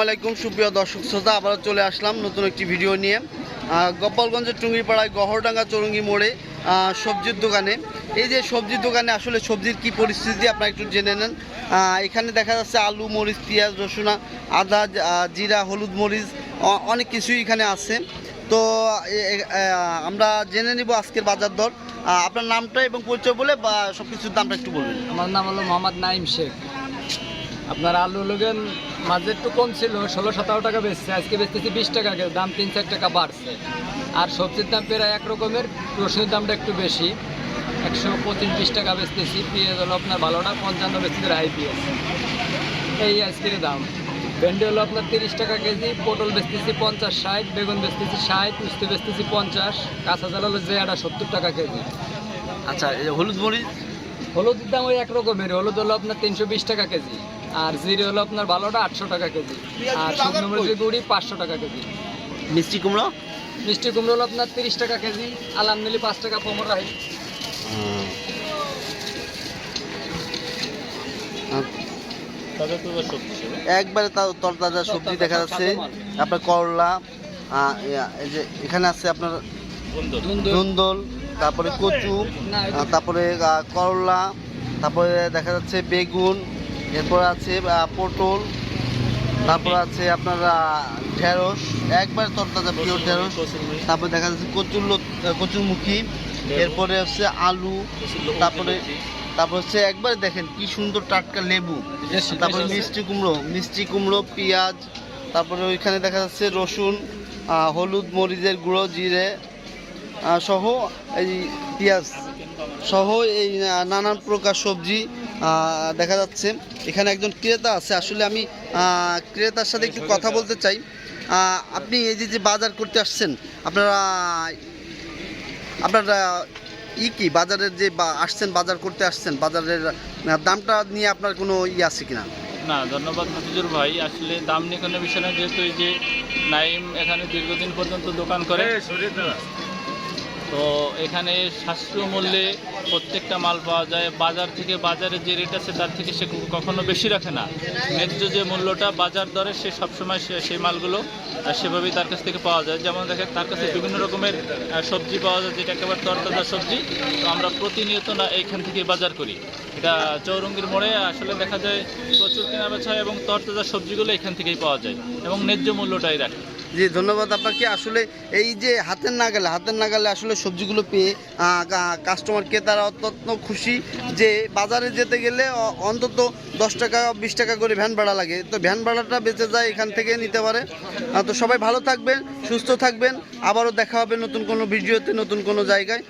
আসসালামাইকুম সুপ্রিয় দর্শক শ্রোতা, আবার চলে আসলাম নতুন একটি ভিডিও নিয়ে। গোপালগঞ্জের টুঙ্গিপাড়ায় গহরডাঙ্গা চৌরঙ্গি মোড়ে সবজির দোকানে। এই যে সবজির দোকানে আসলে সবজির কি পরিস্থিতি আপনারা একটু জেনে নেন। এখানে দেখা যাচ্ছে আলু, মরিচ, পেঁয়াজ, রসুন, আদা, জিরা, হলুদ, মরিচ অনেক কিছুই এখানে আছে। তো আমরা জেনে নিব আজকের বাজার দর। আপনার নামটা এবং পরিচয় বলে বা সব কিছুর দামটা একটু বলবেন। আমার নাম হলো মোহাম্মদ নাইম শেখ। আপনার আলু লগেন মাঝে একটু কম ছিল, 16-17 টাকা বেচছে, আজকে বেচতেছি 20 টাকা, দাম 3-4 টাকা বাড়ছে। আর সবজির দাম প্রায় এক রকমের, রসুনের দামটা একটু বেশি, 125-20 টাকা বেচতেছি। পেঁয়াজ হলো আপনার ভালোটা 55 বেচতেছি, হাই পেঁয়াজ। এই আজকের দাম। ভেন্ডি হলো আপনার 30 টাকা কেজি, পটল বেচতেছি 50-60, বেগুন বেচতেছি 60, উস্তে বেচতেছি 50, কাঁচা জাল হলো যে 70 টাকা কেজি। আচ্ছা, হলুদ মরিচ? হলুদের দাম ওই এক রকমের, হলুদ হলো আপনার 320 টাকা কেজি, আর জিরে হলো আপনার ভালোটা 800 টাকা কেজি, আর শুকনো মরিচের গুঁড়ি 500 টাকা কেজি। মিষ্টি কুমড়ো? মিষ্টি কুমড়ো হলো আপনার 30 টাকা কেজি, আলামনিলি 5 টাকা কম রাখি। একবারে তরতাজা সবজি দেখা যাচ্ছে। আপনার করলা, এই যে এখানে আছে আপনার ধুন্দল, তারপরে কচু, তারপরে করলা, তারপরে দেখা যাচ্ছে বেগুন, এরপরে আছে পটল, তারপরে আছে আপনার ঢেঁড়স, একবারে তরতাজা পিওর ঢেঁড়স। তারপরে দেখা যাচ্ছে কচুরমুখী, এরপরে হচ্ছে আলু, তারপরে হচ্ছে একবারে দেখেন কি সুন্দর টাটকা লেবু, তারপরে মিষ্টি কুমড়ো, পেঁয়াজ, তারপরে ওইখানে দেখা যাচ্ছে রসুন, হলুদ, মরিচের গুঁড়ো, জিরে সহ এই পেঁয়াজ সহ এই নানান প্রকার সবজি দেখা যাচ্ছে। এখানে একজন ক্রেতা আছে, আসলে আমি ক্রেতার সাথে একটু কথা বলতে চাই। আপনি এই যে বাজার করতে আসছেন, আপনারা কি বাজারের যে আসছেন, বাজার করতে আসছেন, বাজারের দামটা নিয়ে আপনার কোনো আছে কিনা? না, ধন্যবাদ মফিজুর ভাই। আসলে দাম নিয়ে কোনো বিষয় না, যেহেতু এই যে নাইম এখানে দীর্ঘদিন পর্যন্ত দোকান করে, তো এখানে সাশ্রয় মূল্যে প্রত্যেকটা মাল পাওয়া যায়। বাজার থেকে বাজারে যে রেট আছে তার থেকে সে কখনো বেশি রাখে না। ন্যায্য যে মূল্যটা বাজার দরে সে সবসময় সেই মালগুলো সেভাবেই তার কাছ থেকে পাওয়া যায়। যেমন দেখেন তার কাছে বিভিন্ন রকমের সবজি পাওয়া যায়, যেটা একেবারে তরতাজা সবজি। তো আমরা প্রতিনিয়ত না এইখান থেকে বাজার করি। এটা চৌরঙ্গির মোড়ে আসলে দেখা যায় প্রচুর কেনা বেচা এবং তরতাজা সবজিগুলো এখান থেকেই পাওয়া যায় এবং ন্যায্য মূল্যটাই রাখে। জি, ধন্যবাদ আপনাকে। আসলে এই যে হাতের নাগালে আসলে সবজিগুলো পেয়ে কাস্টমার ক্রেতারা অত্যন্ত খুশি যে বাজারে যেতে গেলে অন্তত 10 টাকা 20 টাকা করে ভ্যান ভাড়া লাগে, তো ভ্যান ভাড়াটা বেঁচে যায়, এখান থেকে নিতে পারে। তো সবাই ভালো থাকবেন, সুস্থ থাকবেন, আবারও দেখা হবে নতুন কোনো ভিডিওতে, নতুন কোনো জায়গায়।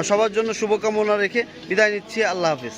সবার জন্য শুভকামনা রেখে বিদায় নিচ্ছি। আল্লাহ হাফেজ।